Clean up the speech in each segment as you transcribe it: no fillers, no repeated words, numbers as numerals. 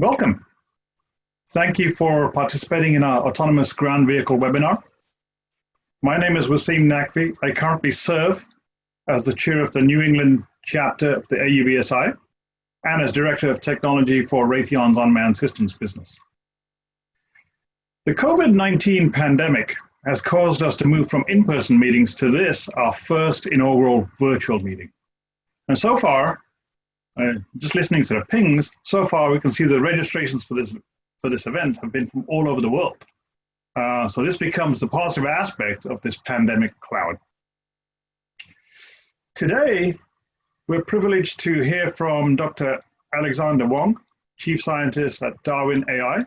Welcome. Thank you for participating in our Autonomous Ground Vehicle webinar. My name is Wasim Naqvi. I currently serve as the chair of the New England chapter of the AUVSI and as Director of Technology for Raytheon's Unmanned Systems business. The COVID-19 pandemic has caused us to move from in-person meetings to this, our first inaugural virtual meeting. And so far, just listening to the pings, so far we can see the registrations for this event have been from all over the world. So this becomes the positive aspect of this pandemic cloud. Today, we're privileged to hear from Dr. Alex Wong, Chief Scientist at Darwin AI,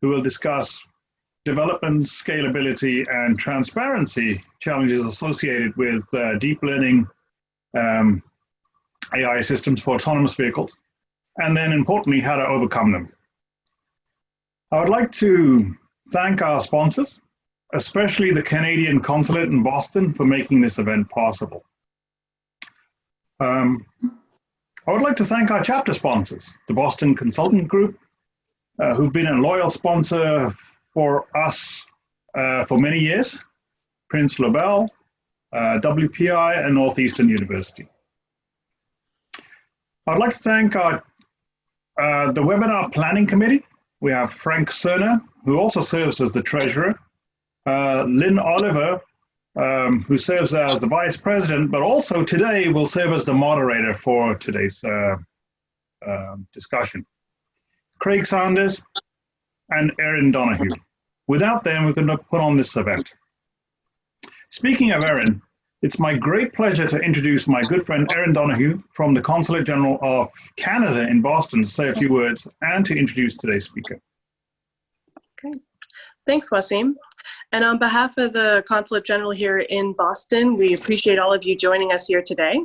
who will discuss development, scalability, and transparency challenges associated with deep learning AI systems for autonomous vehicles, and then importantly, how to overcome them. I would like to thank our sponsors, especially the Canadian Consulate in Boston, for making this event possible. I would like to thank our chapter sponsors, the Boston Consultant Group, who've been a loyal sponsor for us for many years, Prince Lobel, WPI, and Northeastern University. I'd like to thank the webinar planning committee. We have Frank Cerner, who also serves as the treasurer, Lynn Oliver, who serves as the vice president, but also today will serve as the moderator for today's discussion. Craig Sanders and Erin Donahue. Without them, we could not put on this event. Speaking of Erin, it's my great pleasure to introduce my good friend Erin Donahue from the Consulate General of Canada in Boston to say a few words and to introduce today's speaker. Okay. Thanks, Wasim. And on behalf of the Consulate General here in Boston, we appreciate all of you joining us here today.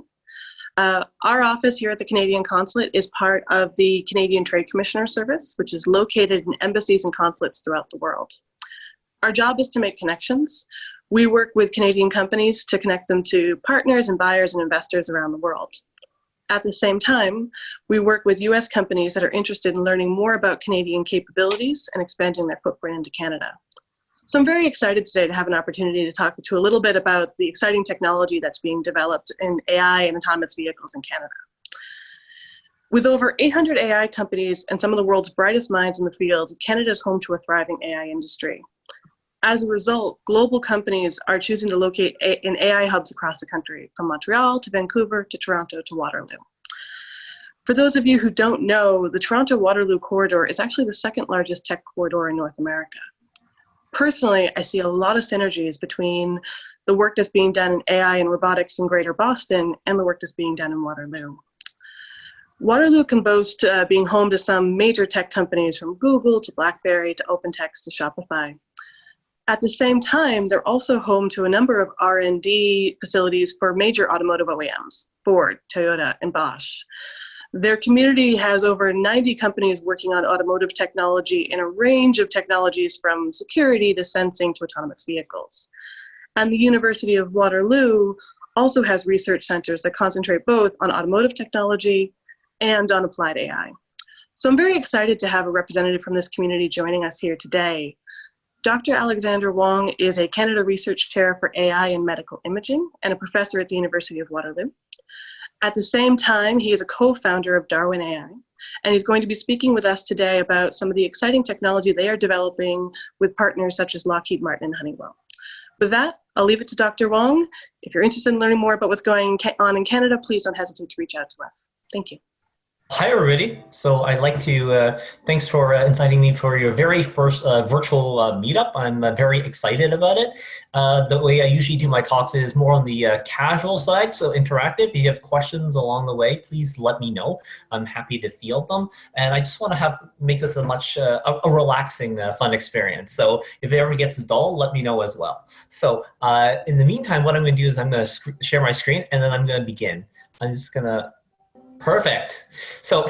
Our office here at the Canadian Consulate is part of the Canadian Trade Commissioner Service, which is located in embassies and consulates throughout the world. Our job is to make connections. We work with Canadian companies to connect them to partners and buyers and investors around the world. At the same time, we work with US companies that are interested in learning more about Canadian capabilities and expanding their footprint into Canada. So I'm very excited today to have an opportunity to talk to a little bit about the exciting technology that's being developed in AI and autonomous vehicles in Canada. With over 800 AI companies and some of the world's brightest minds in the field, Canada is home to a thriving AI industry. As a result, global companies are choosing to locate in AI hubs across the country, from Montreal to Vancouver to Toronto to Waterloo. For those of you who don't know, the Toronto-Waterloo corridor is actually the second largest tech corridor in North America. Personally, I see a lot of synergies between the work that's being done in AI and robotics in Greater Boston and the work that's being done in Waterloo. Waterloo can boast being home to some major tech companies from Google to BlackBerry to OpenText to Shopify. At the same time, they're also home to a number of R&D facilities for major automotive OEMs, Ford, Toyota, and Bosch. Their community has over 90 companies working on automotive technology in a range of technologies from security to sensing to autonomous vehicles. And the University of Waterloo also has research centers that concentrate both on automotive technology and on applied AI. So I'm very excited to have a representative from this community joining us here today. Dr. Alex Wong is a Canada Research Chair for AI and Medical Imaging and a professor at the University of Waterloo. At the same time, he is a co-founder of Darwin AI, and he's going to be speaking with us today about some of the exciting technology they are developing with partners such as Lockheed Martin and Honeywell. With that, I'll leave it to Dr. Wong. If you're interested in learning more about what's going on in Canada, please don't hesitate to reach out to us. Thank you. Hi, everybody. So I'd like to, thanks for inviting me for your very first virtual meetup. I'm very excited about it. The way I usually do my talks is more on the casual side, so interactive. If you have questions along the way, please let me know. I'm happy to field them. And I just want to make this a much, a relaxing, fun experience. So if it ever gets dull, let me know as well. So in the meantime, what I'm going to do is I'm going to share my screen and then I'm going to begin. I'm just going to Perfect. So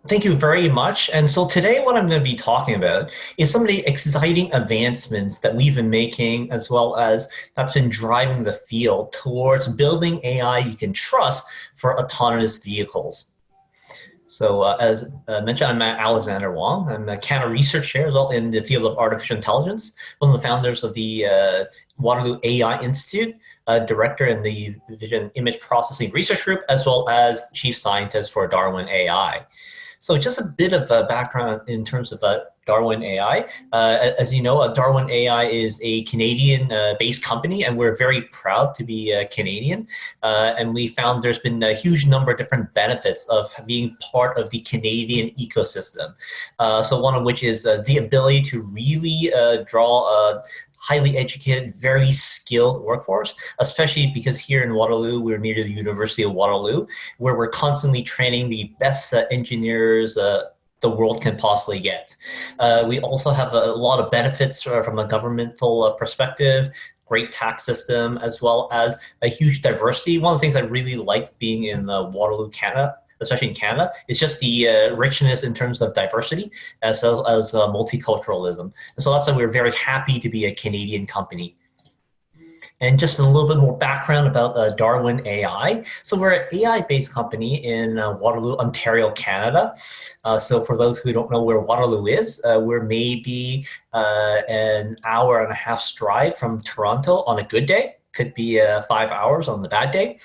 thank you very much. And so today what I'm going to be talking about is some of the exciting advancements that we've been making, as well as that's been driving the field towards building AI you can trust for autonomous vehicles. So as mentioned, I'm Alexander Wong. I'm a Canada Research Chair as well in the field of artificial intelligence, one of the founders of the Waterloo AI Institute, director in the Vision Image Processing Research Group, as well as chief scientist for Darwin AI. So just a bit of a background in terms of Darwin AI. As you know, Darwin AI is a Canadian-based company, and we're very proud to be Canadian. And we found there's been a huge number of different benefits of being part of the Canadian ecosystem. So one of which is the ability to really draw a highly educated, very skilled workforce, especially because here in Waterloo, we're near the University of Waterloo, where we're constantly training the best engineers the world can possibly get. We also have a lot of benefits from a governmental perspective, great tax system, as well as a huge diversity. One of the things I really like being in Waterloo, Canada, especially in Canada, is just the richness in terms of diversity as well as multiculturalism. And so that's why we're very happy to be a Canadian company. And just a little bit more background about Darwin AI. So we're an AI-based company in Waterloo, Ontario, Canada. So for those who don't know where Waterloo is, we're maybe an hour and a half's drive from Toronto on a good day. Could be 5 hours on the bad day.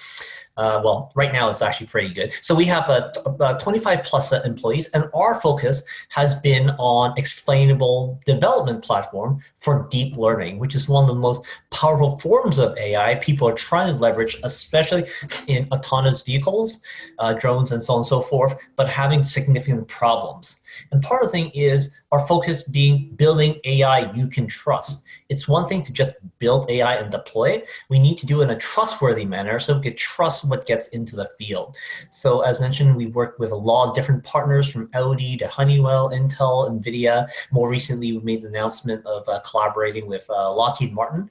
Well, right now it's actually pretty good. So we have about 25 plus employees, and our focus has been on explainable development platform for deep learning, which is one of the most powerful forms of AI people are trying to leverage, especially in autonomous vehicles, drones, and so on and so forth, but having significant problems. And part of the thing is our focus being building AI you can trust. It's one thing to just build AI and deploy it. We need to do it in a trustworthy manner so we can trust what gets into the field. So as mentioned, we work with a lot of different partners from Audi to Honeywell, Intel, NVIDIA. More recently, we made the announcement of collaborating with Lockheed Martin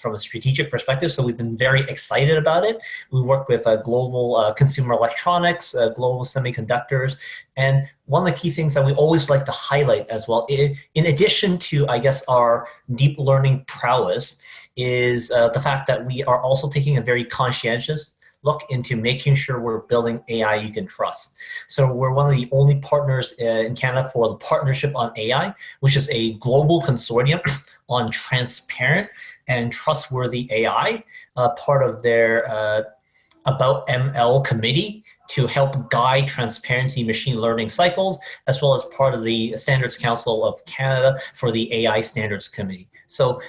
from a strategic perspective. So we've been very excited about it. We work with global consumer electronics, global semiconductors, and one of the key things that we always like to highlight as well, in addition to, I guess, our deep learning prowess, is the fact that we are also taking a very conscientious look into making sure we're building AI you can trust. So we're one of the only partners in Canada for the Partnership on AI, which is a global consortium on transparent and trustworthy AI, part of their About ML committee to help guide transparency machine learning cycles, as well as part of the Standards Council of Canada for the AI Standards Committee. So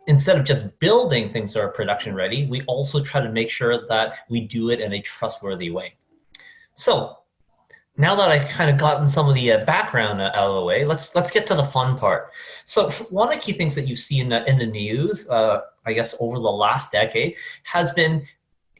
instead of just building things that are production ready, we also try to make sure that we do it in a trustworthy way. So now that I've kind of gotten some of the background out of the way, let's get to the fun part. So one of the key things that you see in the news, I guess over the last decade, has been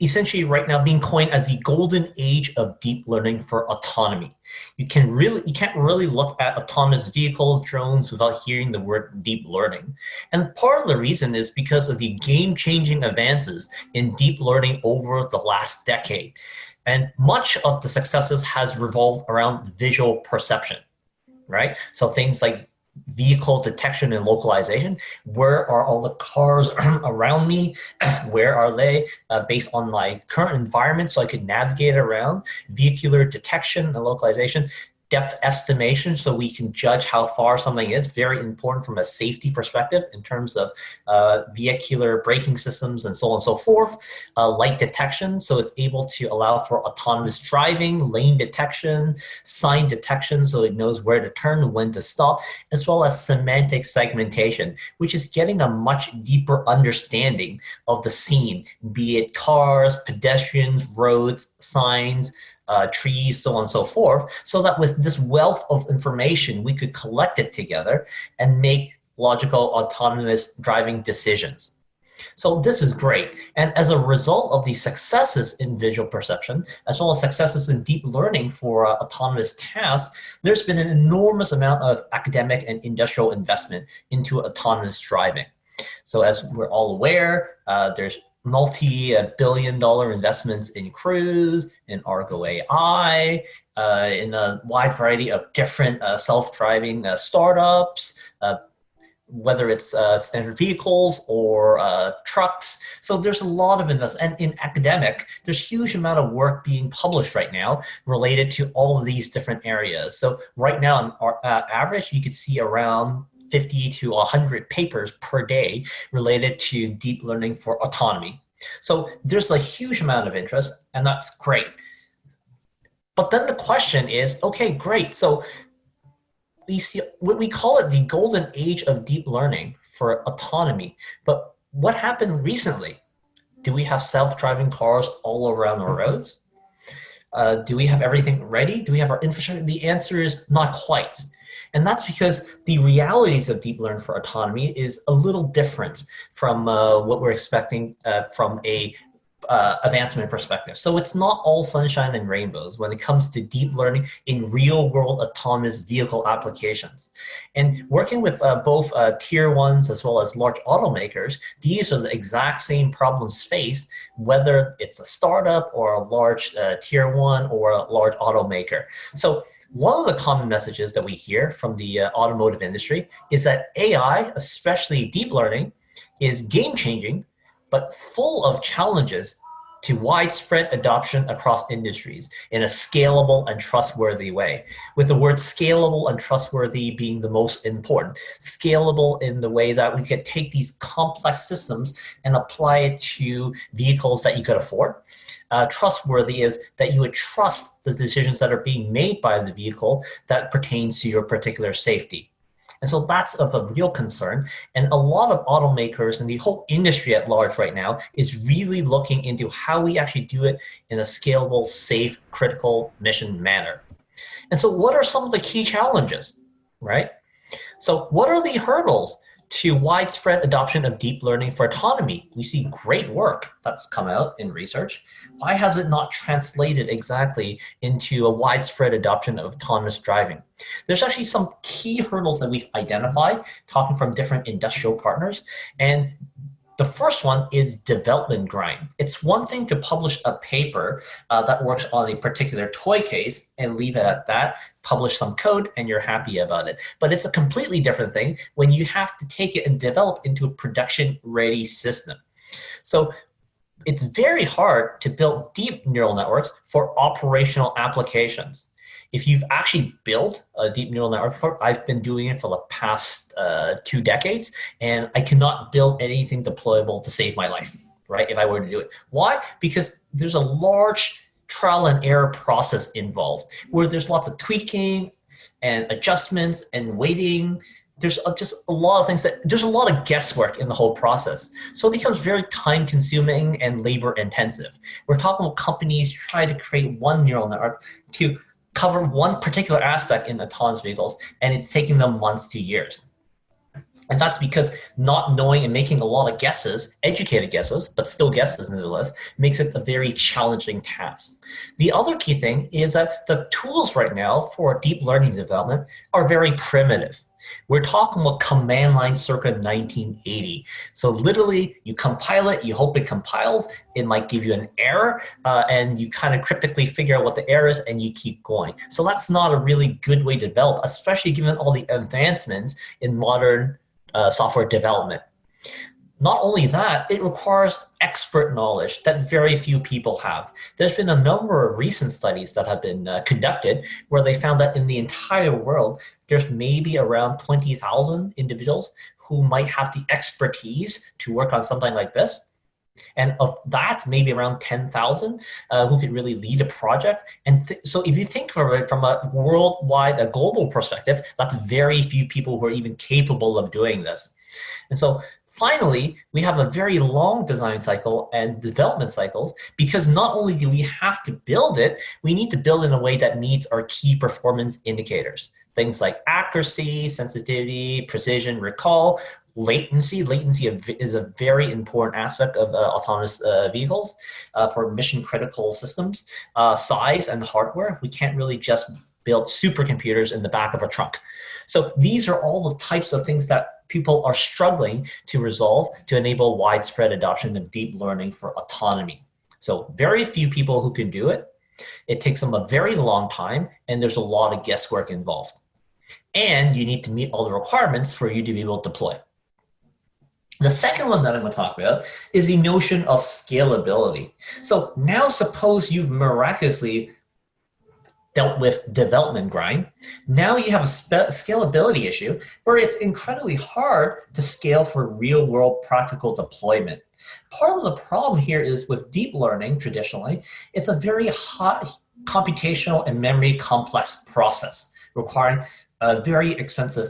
essentially right now being coined as the golden age of deep learning for autonomy. You can't really look at autonomous vehicles, drones, without hearing the word deep learning. And part of the reason is because of the game-changing advances in deep learning over the last decade. And much of the successes has revolved around visual perception, right? So things like vehicle detection and localization. Where are all the cars around me? Where are they based on my current environment so I could navigate around? Vehicular detection and localization. Depth estimation, so we can judge how far something is, very important from a safety perspective in terms of vehicular braking systems and so on and so forth. Light detection, so it's able to allow for autonomous driving, lane detection, sign detection, so it knows where to turn, when to stop, as well as semantic segmentation, which is getting a much deeper understanding of the scene, be it cars, pedestrians, roads, signs, trees, so on and so forth, so that with this wealth of information, we could collect it together and make logical autonomous driving decisions. So this is great. And as a result of the successes in visual perception, as well as successes in deep learning for autonomous tasks, there's been an enormous amount of academic and industrial investment into autonomous driving. So as we're all aware, there's multi-billion-dollar investments in Cruise, in Argo AI, in a wide variety of different self-driving startups, whether it's standard vehicles or trucks. So there's a lot of investment. And in academic, there's huge amount of work being published right now related to all of these different areas. So right now, on average, you could see around 50 to 100 papers per day related to deep learning for autonomy. So there's a huge amount of interest, and that's great. But then the question is, okay, great. So we call it the golden age of deep learning for autonomy. But what happened recently? Do we have self-driving cars all around our roads? Do we have everything ready? Do we have our infrastructure? The answer is not quite. And that's because the realities of deep learning for autonomy is a little different from what we're expecting from a advancement perspective. So it's not all sunshine and rainbows when it comes to deep learning in real world autonomous vehicle applications. And working with both tier ones as well as large automakers, these are the exact same problems faced, whether it's a startup or a large tier one or a large automaker. So one of the common messages that we hear from the automotive industry is that AI, especially deep learning, is game-changing, but full of challenges to widespread adoption across industries in a scalable and trustworthy way, with the word scalable and trustworthy being the most important. Scalable in the way that we could take these complex systems and apply it to vehicles that you could afford. Trustworthy is that you would trust the decisions that are being made by the vehicle that pertains to your particular safety. And so that's of a real concern. And a lot of automakers and the whole industry at large right now is really looking into how we actually do it in a scalable, safe, critical mission manner. And so what are some of the key challenges, right? So what are the hurdles to widespread adoption of deep learning for autonomy? We see great work that's come out in research. Why has it not translated exactly into a widespread adoption of autonomous driving? There's actually some key hurdles that we've identified, talking from different industrial partners. And the first one is development grind. It's one thing to publish a paper that works on a particular toy case and leave it at that, publish some code, and you're happy about it. But it's a completely different thing when you have to take it and develop into a production-ready system. So it's very hard to build deep neural networks for operational applications. If you've actually built a deep neural network before, I've been doing it for the past 2 decades, and I cannot build anything deployable to save my life, right, if I were to do it. Why? Because there's a large trial and error process involved where there's lots of tweaking and adjustments and waiting. There's just a lot of things there's a lot of guesswork in the whole process. So it becomes very time consuming and labor intensive. We're talking about companies trying to create one neural network to cover one particular aspect in autonomous vehicles, and it's taking them months to years. And that's because not knowing and making a lot of guesses, educated guesses, but still guesses nonetheless, makes it a very challenging task. The other key thing is that the tools right now for deep learning development are very primitive. We're talking about command line circa 1980. So literally, you compile it, you hope it compiles, it might give you an error, and you kind of cryptically figure out what the error is, and you keep going. So that's not a really good way to develop, especially given all the advancements in modern software development. Not only that, it requires expert knowledge that very few people have. There's been a number of recent studies that have been conducted where they found that in the entire world, there's maybe around 20,000 individuals who might have the expertise to work on something like this. And of that, maybe around 10,000 who could really lead a project. And so if you think of it from a worldwide, a global perspective, that's very few people who are even capable of doing this. And so finally, we have a very long design cycle and development cycles because not only do we have to build it, we need to build in a way that meets our key performance indicators. Things like accuracy, sensitivity, precision, recall, latency. Latency is a very important aspect of autonomous vehicles for mission critical systems. Size and hardware. We can't really just build supercomputers in the back of a trunk. So these are all the types of things that people are struggling to resolve to enable widespread adoption of deep learning for autonomy. So very few people who can do it. It takes them a very long time, and there's a lot of guesswork involved. and you need to meet all the requirements for you to be able to deploy. The second one that I'm going to talk about is the notion of scalability. So now suppose you've miraculously dealt with development grind. Now you have a scalability issue where it's incredibly hard to scale for real world practical deployment. Part of the problem here is with deep learning, traditionally, it's a very hot computational and memory complex process requiring very expensive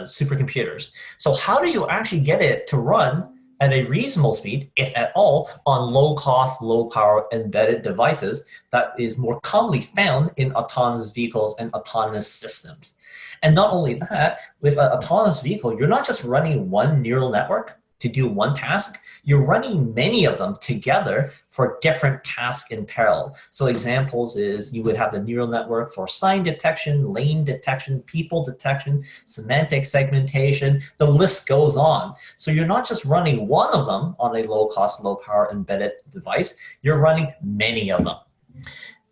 supercomputers. So how do you actually get it to run at a reasonable speed, if at all, on low-cost, low-power embedded devices that is more commonly found in autonomous vehicles and autonomous systems? And not only that, with an autonomous vehicle, you're not just running one neural network to do one task, you're running many of them together for different tasks in parallel. So examples is you would have the neural network for sign detection, lane detection, people detection, semantic segmentation, the list goes on. So you're not just running one of them on a low cost, low power embedded device, you're running many of them.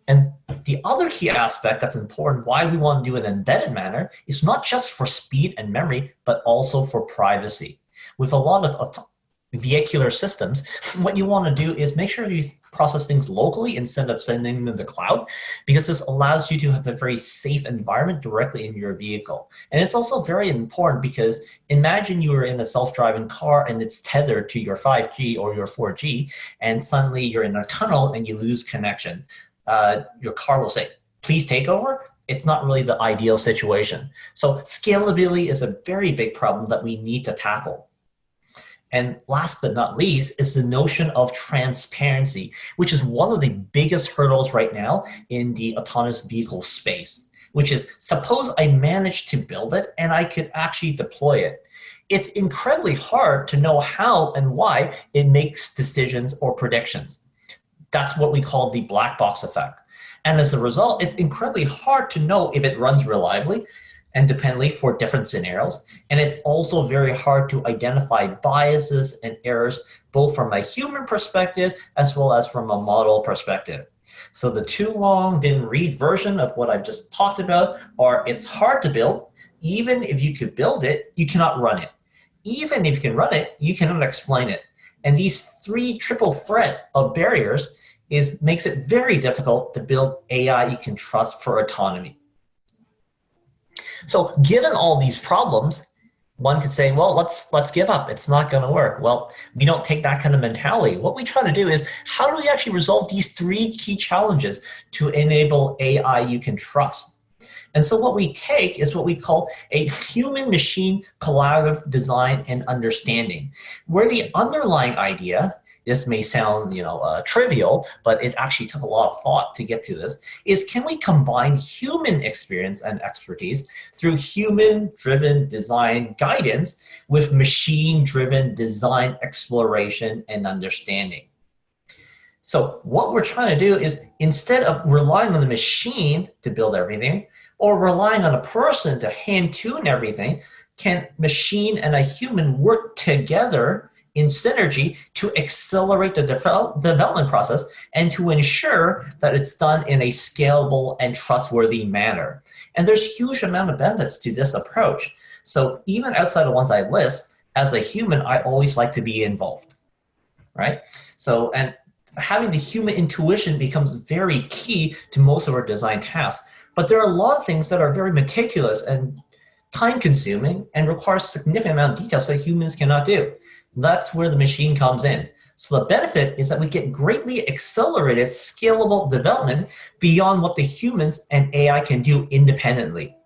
And the other key aspect that's important, why we want to do it in an embedded manner, is not just for speed and memory, but also for privacy. With a lot of vehicular systems, what you want to do is make sure you process things locally instead of sending them to the cloud, because this allows you to have a very safe environment directly in your vehicle. And it's also very important because imagine you were in a self-driving car and it's tethered to your 5G or your 4G, and suddenly you're in a tunnel and you lose connection. Your car will say, please take over. It's not really the ideal situation. So scalability is a very big problem that we need to tackle. And last but not least is the notion of transparency, which is one of the biggest hurdles right now in the autonomous vehicle space, which is suppose I managed to build it and I could actually deploy it. It's incredibly hard to know how and why it makes decisions or predictions. That's what we call the black box effect. And as a result, it's incredibly hard to know if it runs reliably and dependently for different scenarios. And it's also very hard to identify biases and errors, both from a human perspective as well as from a model perspective. So the too long didn't read version of what I've just talked about are it's hard to build. Even if you could build it, you cannot run it. Even if you can run it, you cannot explain it. And these three triple threat of barriers makes it very difficult to build AI you can trust for autonomy. So given all these problems, one could say, well, let's give up. It's not going to work. Well, we don't take that kind of mentality. What we try to do is, how do we actually resolve these three key challenges to enable AI you can trust? And so what we take is what we call a human-machine collaborative design and understanding, where the underlying idea, this may sound trivial, but it actually took a lot of thought to get to this, is can we combine human experience and expertise through human-driven design guidance with machine-driven design exploration and understanding? So what we're trying to do is, instead of relying on the machine to build everything, or relying on a person to hand-tune everything, can machine and a human work together in synergy to accelerate the development process and to ensure that it's done in a scalable and trustworthy manner? And there's a huge amount of benefits to this approach. So even outside the ones I list, as a human, I always like to be involved, right? So, and having the human intuition becomes very key to most of our design tasks. But there are a lot of things that are very meticulous and time-consuming and require a significant amount of details that humans cannot do. That's where the machine comes in. So the benefit is that we get greatly accelerated, scalable development beyond what the humans and AI can do independently.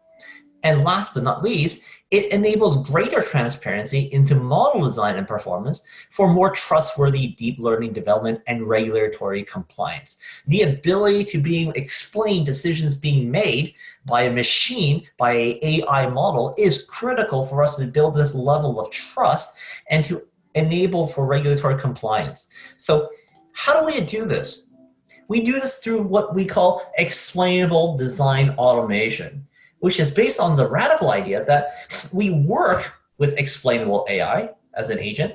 And last but not least, it enables greater transparency into model design and performance for more trustworthy deep learning development and regulatory compliance. The ability to explain decisions being made by a machine, by an AI model, is critical for us to build this level of trust and to enable for regulatory compliance. So how do we do this? We do this through what we call explainable design automation, which is based on the radical idea that we work with explainable AI as an agent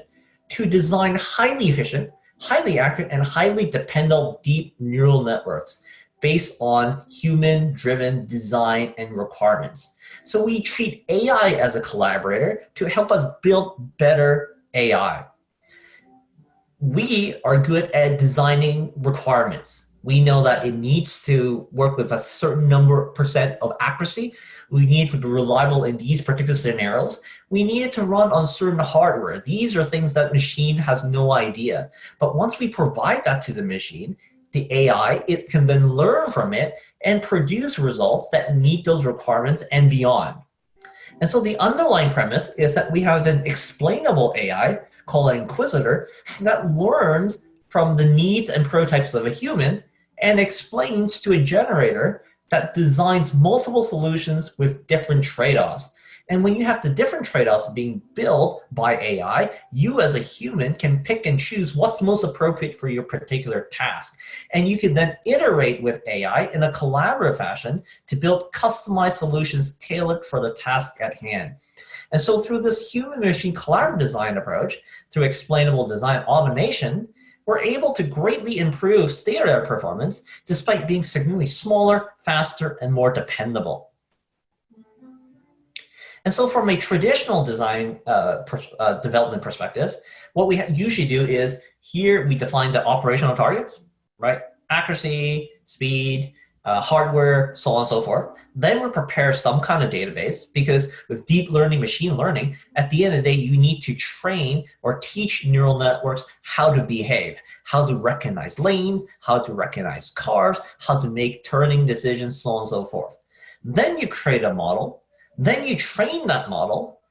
to design highly efficient, highly accurate, and highly dependable deep neural networks based on human-driven design and requirements. So we treat AI as a collaborator to help us build better AI. We are good at designing requirements. We know that it needs to work with a certain % of accuracy. We need to be reliable in these particular scenarios. We need it to run on certain hardware. These are things that machine has no idea. But once we provide that to the machine, the AI, it can then learn from it and produce results that meet those requirements and beyond. And so the underlying premise is that we have an explainable AI called an Inquisitor that learns from the needs and prototypes of a human and explains to a generator that designs multiple solutions with different trade-offs. And when you have the different trade-offs being built by AI, you as a human can pick and choose what's most appropriate for your particular task. And you can then iterate with AI in a collaborative fashion to build customized solutions tailored for the task at hand. And so through this human-machine collaborative design approach, through explainable design automation, we're able to greatly improve state-of-the-art performance despite being significantly smaller, faster, and more dependable. And so from a traditional design development perspective, what we usually do is here we define the operational targets, right? Accuracy, speed, hardware, so on and so forth. Then we prepare some kind of database because with deep learning, machine learning, at the end of the day, you need to train or teach neural networks how to behave, how to recognize lanes, how to recognize cars, how to make turning decisions, so on and so forth. Then you create a model. Then you train that model,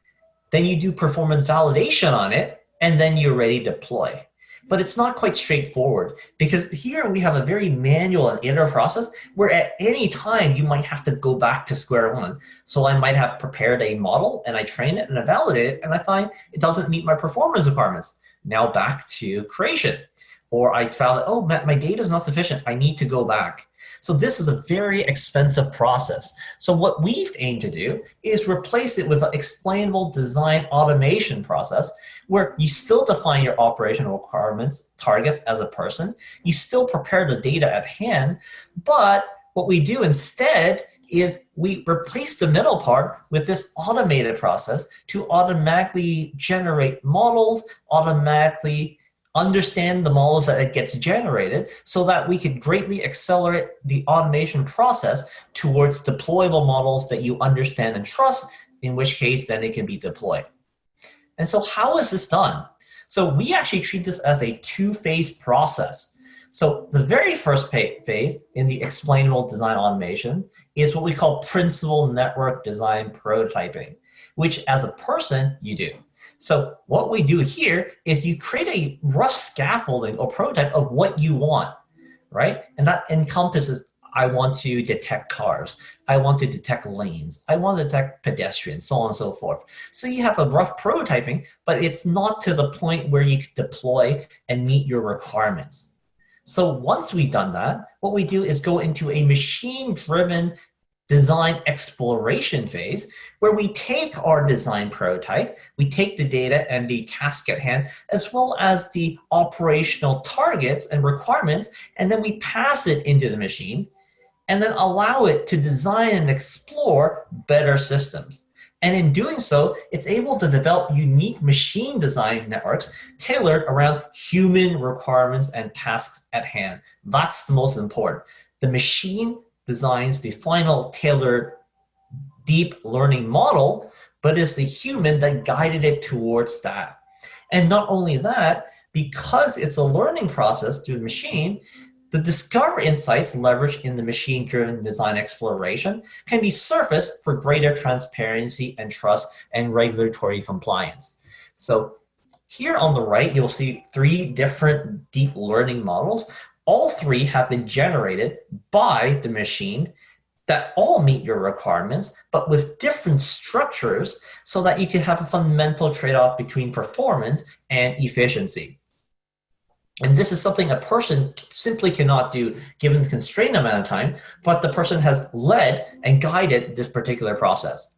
then you do performance validation on it, and then you're ready to deploy. But it's not quite straightforward because here we have a very manual and iterative process where at any time you might have to go back to square one. So I might have prepared a model and I train it and I validate it and I find it doesn't meet my performance requirements. Now back to creation. Or I found, oh, my data is not sufficient. I need to go back. So this is a very expensive process. So what we've aimed to do is replace it with an explainable design automation process where you still define your operational requirements, targets as a person. You still prepare the data at hand, but what we do instead is we replace the middle part with this automated process to automatically generate models, automatically understand the models that it gets generated so that we could greatly accelerate the automation process towards deployable models that you understand and trust, in which case then it can be deployed. And so how is this done? So we actually treat this as a two-phase process. So the very first phase in the explainable design automation is what we call principal network design prototyping, which as a person you do. So what we do here is you create a rough scaffolding or prototype of what you want, right? And that encompasses, I want to detect cars. I want to detect lanes. I want to detect pedestrians, so on and so forth. So you have a rough prototyping, but it's not to the point where you can deploy and meet your requirements. So once we've done that, what we do is go into a machine-driven design exploration phase where we take our design prototype, we take the data and the task at hand, as well as the operational targets and requirements, and then we pass it into the machine and then allow it to design and explore better systems. And in doing so, it's able to develop unique machine design networks tailored around human requirements and tasks at hand. That's the most important. The machine designs the final tailored deep learning model, but it's the human that guided it towards that. And not only that, because it's a learning process through the machine, the discovery insights leveraged in the machine-driven design exploration can be surfaced for greater transparency and trust and regulatory compliance. So here on the right, you'll see 3 different deep learning models. All 3 have been generated by the machine that all meet your requirements, but with different structures so that you can have a fundamental trade-off between performance and efficiency. And this is something a person simply cannot do given the constrained amount of time, but the person has led and guided this particular process.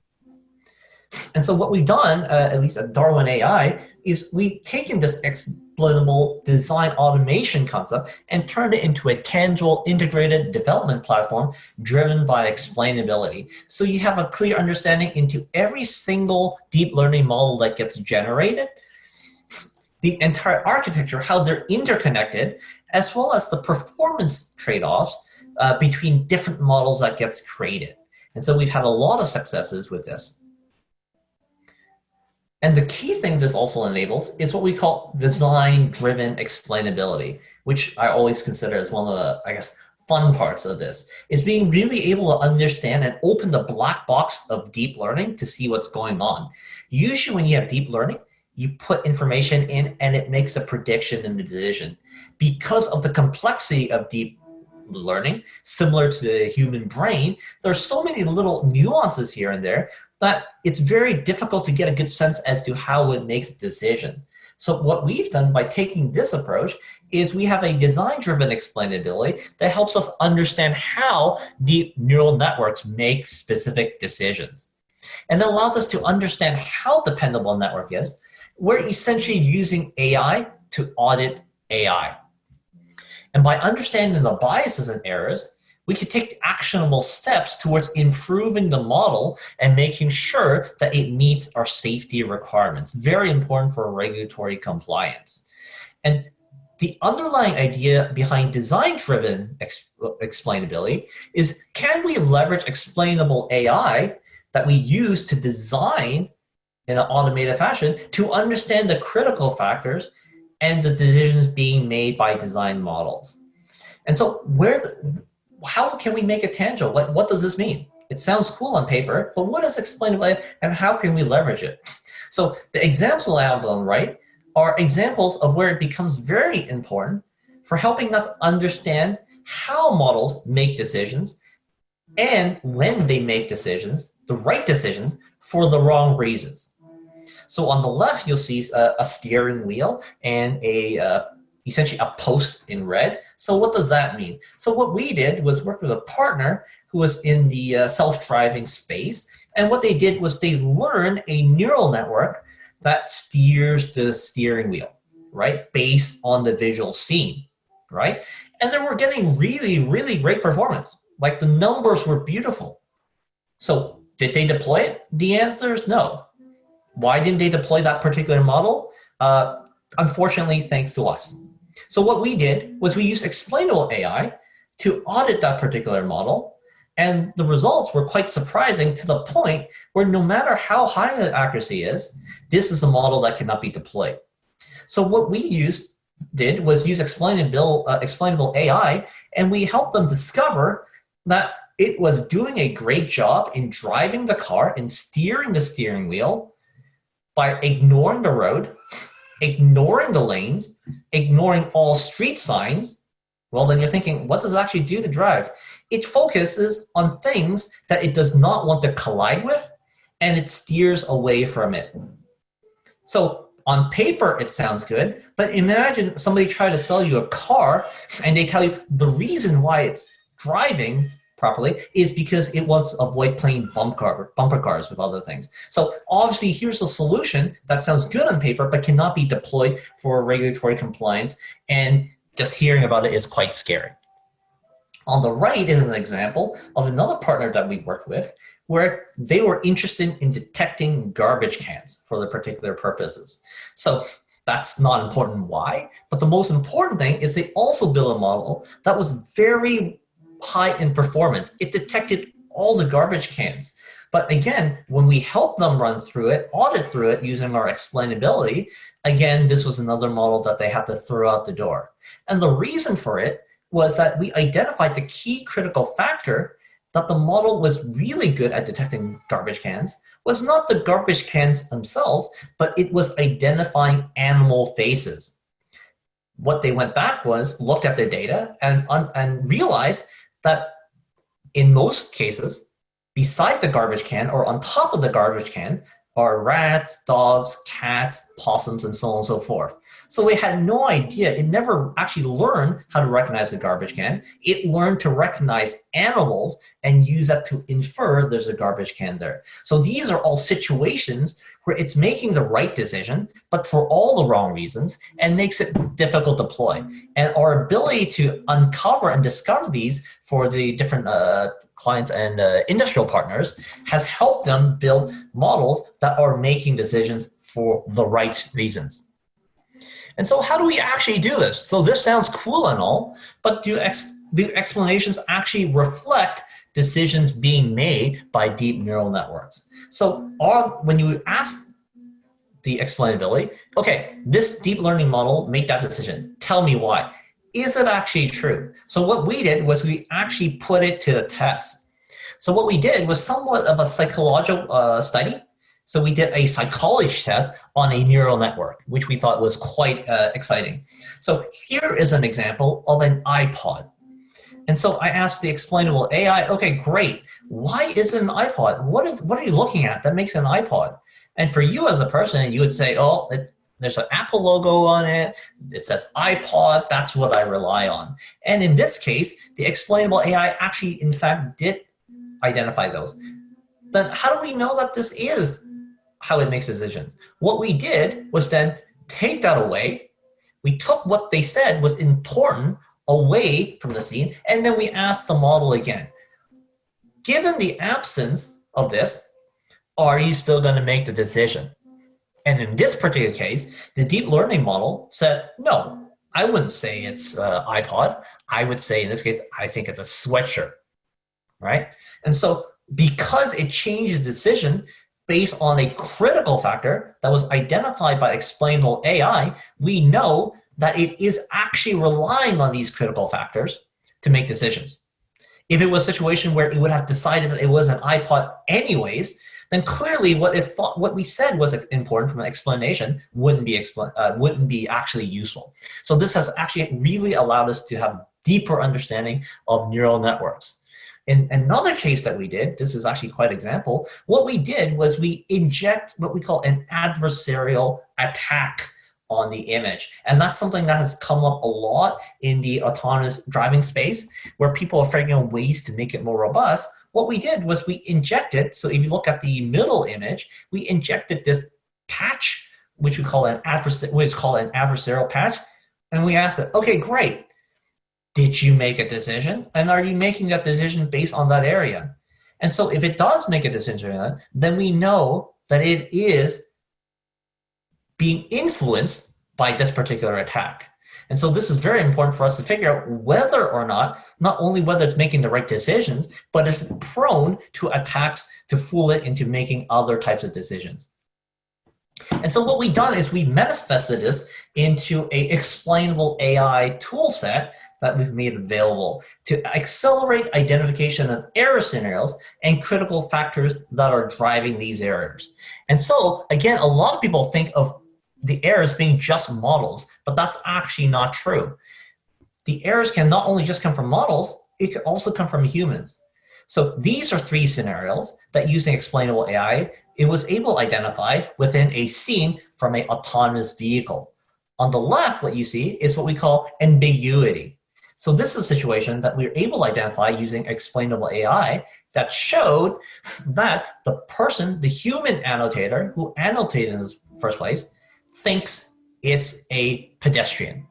And so what we've done, at least at Darwin AI, is we've taken this Explainable Design Automation concept and turned it into a tangible integrated development platform driven by explainability. So you have a clear understanding into every single deep learning model that gets generated, the entire architecture, how they're interconnected, as well as the performance trade-offs between different models that gets created. And so we've had a lot of successes with this. And the key thing this also enables is what we call design-driven explainability, which I always consider as one of the, I guess, fun parts of this, is being really able to understand and open the black box of deep learning to see what's going on. Usually when you have deep learning, you put information in and it makes a prediction and a decision. Because of the complexity of deep learning, similar to the human brain, there's so many little nuances here and there that it's very difficult to get a good sense as to how it makes a decision. So what we've done by taking this approach is we have a design-driven explainability that helps us understand how deep neural networks make specific decisions. And it allows us to understand how dependable a network is. We're essentially using AI to audit AI. And by understanding the biases and errors, we can take actionable steps towards improving the model and making sure that it meets our safety requirements. Very important for regulatory compliance. And the underlying idea behind design-driven explainability is, can we leverage explainable AI that we use to design in an automated fashion to understand the critical factors and the decisions being made by design models? And so how can we make it tangible? What does this mean? It sounds cool on paper, but what is explainable and how can we leverage it? So the examples I have on the right are examples of where it becomes very important for helping us understand how models make decisions and when they make decisions, the right decisions, for the wrong reasons. So on the left, you'll see a steering wheel and essentially a post in red. So what does that mean? So what we did was work with a partner who was in the self-driving space. And what they did was they learned a neural network that steers the steering wheel, right? Based on the visual scene, right? And they were getting really, really great performance. Like the numbers were beautiful. So did they deploy it? The answer is no. Why didn't they deploy that particular model? Unfortunately, thanks to us. So what we did was we used explainable AI to audit that particular model, and the results were quite surprising to the point where no matter how high the accuracy is, this is a model that cannot be deployed. So what we did was use explainable AI, and we helped them discover that it was doing a great job in driving the car and steering the steering wheel by ignoring the road, ignoring the lanes, ignoring all street signs. Well, then you're thinking, what does it actually do to drive? It focuses on things that it does not want to collide with, and it steers away from it. So on paper, it sounds good, but imagine somebody try to sell you a car and they tell you the reason why it's driving properly is because it wants to avoid playing bumper cars with other things. So obviously here's a solution that sounds good on paper but cannot be deployed for regulatory compliance, and just hearing about it is quite scary. On the right is an example of another partner that we worked with where they were interested in detecting garbage cans for their particular purposes. So that's not important why, but the most important thing is they also built a model that was very high in performance. It detected all the garbage cans. But again, when we helped them run through it, audit through it using our explainability, again, this was another model that they had to throw out the door. And the reason for it was that we identified the key critical factor that the model was really good at detecting garbage cans was not the garbage cans themselves, but it was identifying animal faces. What they went back was looked at the data and realized that in most cases, beside the garbage can or on top of the garbage can are rats, dogs, cats, possums, and so on and so forth. So it had no idea. It never actually learned how to recognize the garbage can. It learned to recognize animals and use that to infer there's a garbage can there. So these are all situations where it's making the right decision, but for all the wrong reasons, and makes it difficult to deploy. And our ability to uncover and discover these for the different clients and industrial partners has helped them build models that are making decisions for the right reasons. And so how do we actually do this? So this sounds cool and all, but do explanations actually reflect decisions being made by deep neural networks? So when you ask the explainability, okay, this deep learning model made that decision. Tell me why. Is it actually true? So what we did was we actually put it to the test. So what we did was somewhat of a psychological study. So we did a psychology test on a neural network, which we thought was quite exciting. So here is an example of an iPod. And so I asked the explainable AI, okay, great. Why is it an iPod? What are you looking at that makes it an iPod? And for you as a person, you would say, oh, there's an Apple logo on it. It says iPod. That's what I rely on. And in this case, the explainable AI actually, in fact, did identify those. Then how do we know that this is how it makes decisions? What we did was then take that away. We took what they said was important away from the scene, and then we asked the model again, given the absence of this, are you still going to make the decision? And in this particular case, the deep learning model said, no, I wouldn't say it's iPod. I would say in this case, I think it's a sweatshirt, right? And so because it changed the decision based on a critical factor that was identified by explainable AI, we know that it is actually relying on these critical factors to make decisions. If it was a situation where it would have decided that it was an iPod anyways, then clearly what we said was important from an explanation wouldn't be actually useful. So this has actually really allowed us to have deeper understanding of neural networks. In another case that we did, this is actually quite an example, what we did was we inject what we call an adversarial attack on the image. And that's something that has come up a lot in the autonomous driving space, where people are figuring out ways to make it more robust. What we did was we injected, so if you look at the middle image, we injected this patch, which we call an adversarial patch, and we asked it, okay, great. Did you make a decision? And are you making that decision based on that area? And so if it does make a decision, then we know that it is being influenced by this particular attack. And so this is very important for us to figure out whether or not only whether it's making the right decisions, but it's prone to attacks to fool it into making other types of decisions. And so what we've done is we've manifested this into an explainable AI tool set that we've made available to accelerate identification of error scenarios and critical factors that are driving these errors. And so, again, a lot of people think of the errors being just models, but that's actually not true. The errors can not only just come from models, it can also come from humans. So these are three scenarios that using explainable AI, it was able to identify within a scene from an autonomous vehicle. On the left, what you see is what we call ambiguity. So this is a situation that we were able to identify using explainable AI that showed that the person, the human annotator who annotated in the first place, thinks it's a pedestrian.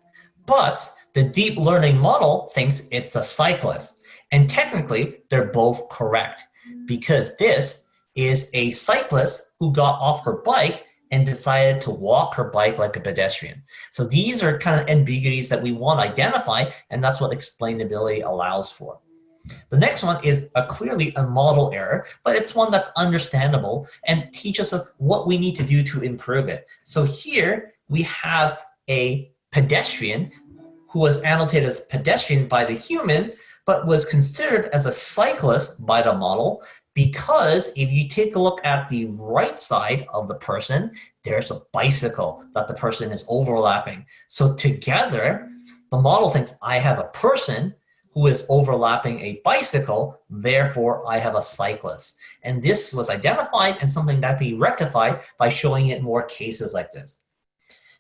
But the deep learning model thinks it's a cyclist. And technically, they're both correct, because this is a cyclist who got off her bike and decided to walk her bike like a pedestrian. So these are kind of ambiguities that we want to identify, and that's what explainability allows for. The next one is clearly a model error, but it's one that's understandable and teaches us what we need to do to improve it. So here we have a pedestrian who was annotated as pedestrian by the human, but was considered as a cyclist by the model, because if you take a look at the right side of the person, there's a bicycle that the person is overlapping. So together, the model thinks I have a person who is overlapping a bicycle, therefore I have a cyclist. And this was identified and something that can be rectified by showing it more cases like this.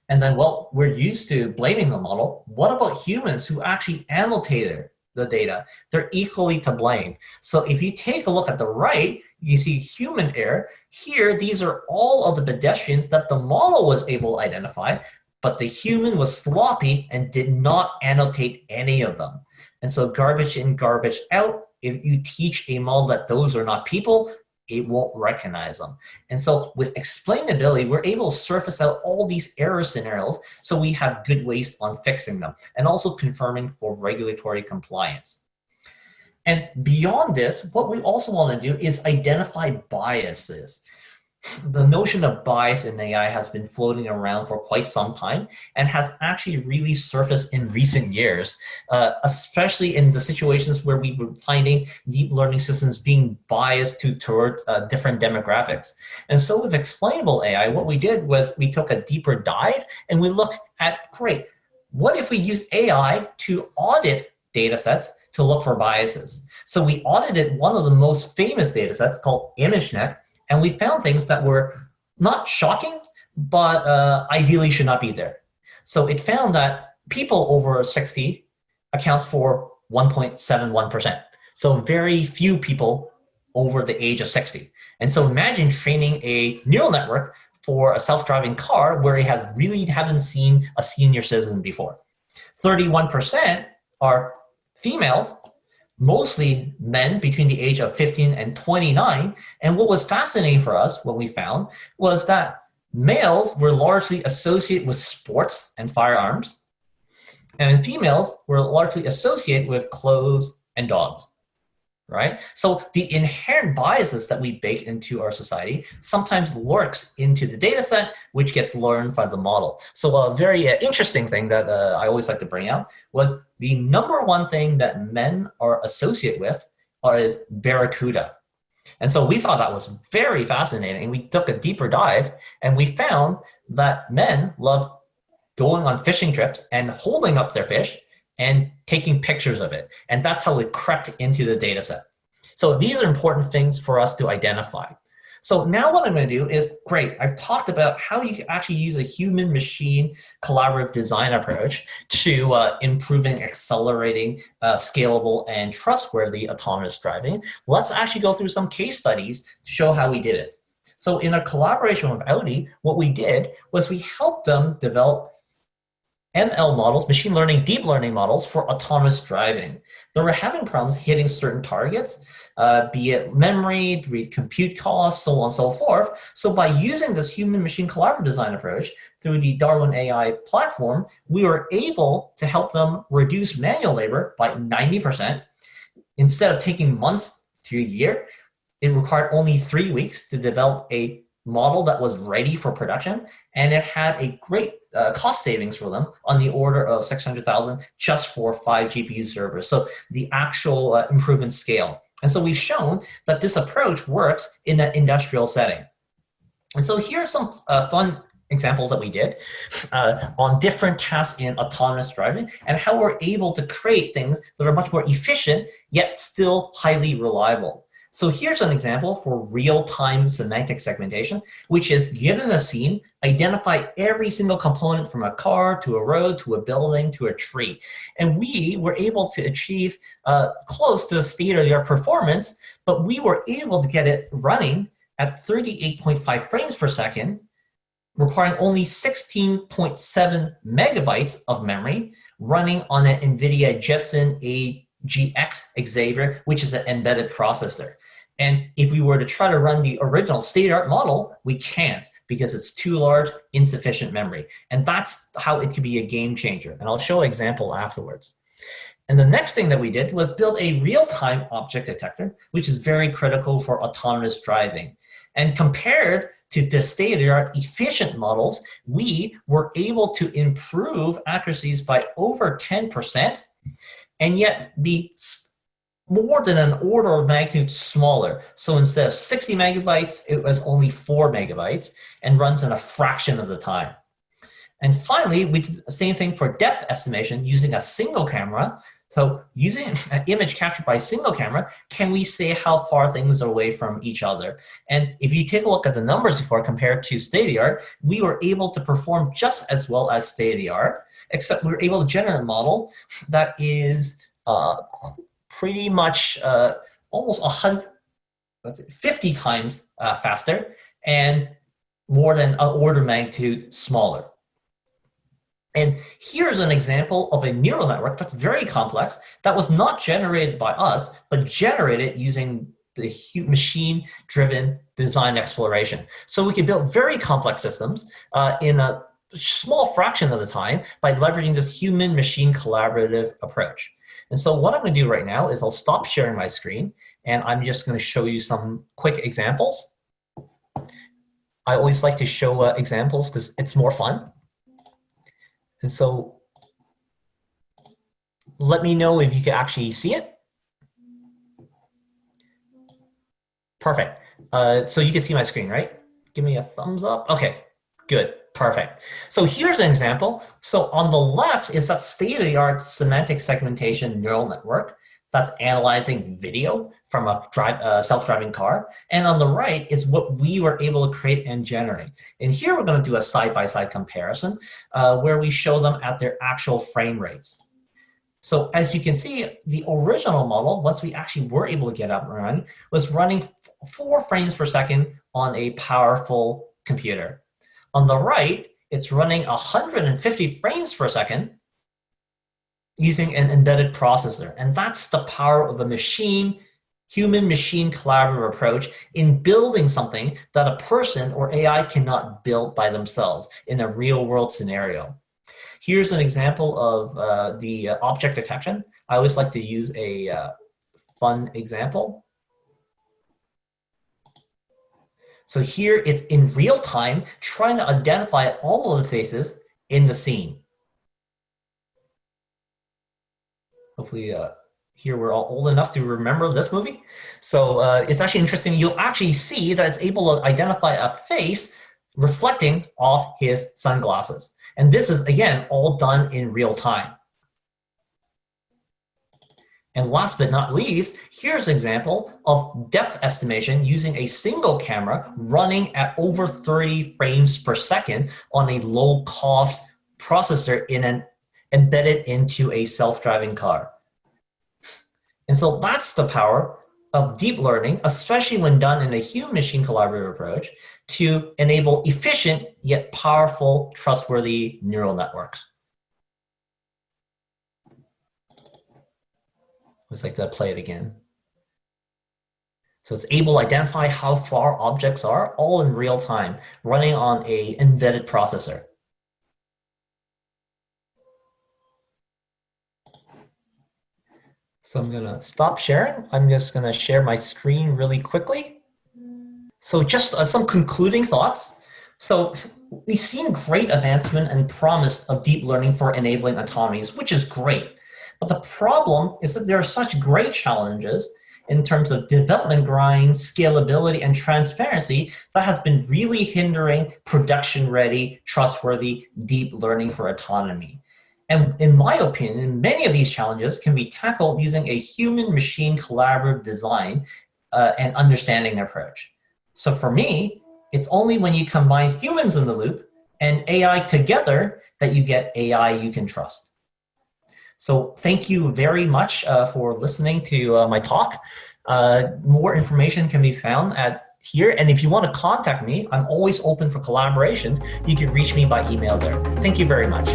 And then, well, we're used to blaming the model. What about humans who actually annotated the data, they're equally to blame. So if you take a look at the right, you see human error. Here, these are all of the pedestrians that the model was able to identify, but the human was sloppy and did not annotate any of them. And so garbage in, garbage out. If you teach a model that those are not people, it won't recognize them. And so with explainability, we're able to surface out all these error scenarios so we have good ways on fixing them and also confirming for regulatory compliance. And beyond this, what we also want to do is identify biases. The notion of bias in AI has been floating around for quite some time and has actually really surfaced in recent years, especially in the situations where we were finding deep learning systems being biased toward different demographics. And so with explainable AI, what we did was we took a deeper dive and we looked at, great, what if we use AI to audit data sets to look for biases? So we audited one of the most famous data sets called ImageNet, and we found things that were not shocking, but ideally should not be there. So it found that people over 60 accounts for 1.71%. So very few people over the age of 60. And so imagine training a neural network for a self-driving car where it has really haven't seen a senior citizen before. 31% are females, mostly men between the age of 15 and 29. And what was fascinating for us, what we found, was that males were largely associated with sports and firearms, and females were largely associated with clothes and dogs, right? So the inherent biases that we bake into our society sometimes lurks into the data set, which gets learned by the model. So a very interesting thing that I always like to bring out was the number one thing that men are associated with is barracuda. And so we thought that was very fascinating. We took a deeper dive and we found that men love going on fishing trips and holding up their fish and taking pictures of it. And that's how it crept into the data set. So these are important things for us to identify. So now what I'm going to do is, great, I've talked about how you can actually use a human-machine collaborative design approach to improving, accelerating, scalable, and trustworthy autonomous driving. Let's actually go through some case studies to show how we did it. So in a collaboration with Audi, what we did was we helped them develop ML models, machine learning, deep learning models for autonomous driving. They were having problems hitting certain targets, be it memory, be it compute costs, so on and so forth. So by using this human-machine collaborative design approach through the Darwin AI platform, we were able to help them reduce manual labor by 90%. Instead of taking months to a year, it required only 3 weeks to develop a model that was ready for production, and it had a great cost savings for them on the order of 600,000 just for 5 GPU servers. So the actual improvement scale. And so we've shown that this approach works in an industrial setting. And so here are some fun examples that we did on different tasks in autonomous driving and how we're able to create things that are much more efficient, yet still highly reliable. So here's an example for real-time semantic segmentation, which is given a scene, identify every single component from a car to a road to a building to a tree. And we were able to achieve close to state-of-the-art performance, but we were able to get it running at 38.5 frames per second, requiring only 16.7 megabytes of memory, running on an NVIDIA Jetson AGX Xavier, which is an embedded processor. And if we were to try to run the original state-of-the-art model, we can't because it's too large, insufficient memory. And that's how it could be a game changer. And I'll show an example afterwards. And the next thing that we did was build a real-time object detector, which is very critical for autonomous driving. And compared to the state-of-the-art efficient models, we were able to improve accuracies by over 10%, and yet be more than an order of magnitude smaller. So instead of 60 megabytes, it was only 4 megabytes and runs in a fraction of the time. And finally, we did the same thing for depth estimation using a single camera. So using an image captured by a single camera, can we say how far things are away from each other? And if you take a look at the numbers before compared to state-of-the-art, we were able to perform just as well as state-of-the-art, except we were able to generate a model that is pretty much almost 50 times faster and more than an order of magnitude smaller. And here's an example of a neural network that's very complex that was not generated by us, but generated using the machine-driven design exploration. So we can build very complex systems in a small fraction of the time by leveraging this human-machine collaborative approach. And so what I'm going to do right now is I'll stop sharing my screen, and I'm just going to show you some quick examples. I always like to show examples because it's more fun. And so let me know if you can actually see it. Perfect. So you can see my screen, right? Give me a thumbs up. Okay, good, perfect. So here's an example. So on the left is that state-of-the-art semantic segmentation neural network that's analyzing video from a self-driving car. And on the right is what we were able to create and generate. And here we're going to do a side-by-side comparison where we show them at their actual frame rates. So as you can see, the original model, once we actually were able to get up and run, was running 4 frames per second on a powerful computer. On the right, it's running 150 frames per second using an embedded processor. And that's the power of a human-machine collaborative approach in building something that a person or AI cannot build by themselves in a real-world scenario. Here's an example of the object detection. I always like to use a fun example. So here it's in real time trying to identify all of the faces in the scene. Hopefully here we're all old enough to remember this movie. So it's actually interesting. You'll actually see that it's able to identify a face reflecting off his sunglasses. And this is, again, all done in real time. And last but not least, here's an example of depth estimation using a single camera running at over 30 frames per second on a low-cost processor embedded into a self-driving car. And so that's the power of deep learning, especially when done in a human-machine collaborative approach, to enable efficient yet powerful, trustworthy neural networks. I'd like to play it again. So it's able to identify how far objects are, all in real time, running on an embedded processor. So I'm gonna stop sharing. I'm just gonna share my screen really quickly. So just some concluding thoughts. So we've seen great advancement and promise of deep learning for enabling autonomies, which is great. But the problem is that there are such great challenges in terms of development grind, scalability, and transparency that has been really hindering production-ready, trustworthy, deep learning for autonomy. And in my opinion, many of these challenges can be tackled using a human-machine collaborative design and understanding approach. So for me, it's only when you combine humans in the loop and AI together that you get AI you can trust. So thank you very much for listening to my talk. More information can be found at here. And if you want to contact me, I'm always open for collaborations. You can reach me by email there. Thank you very much.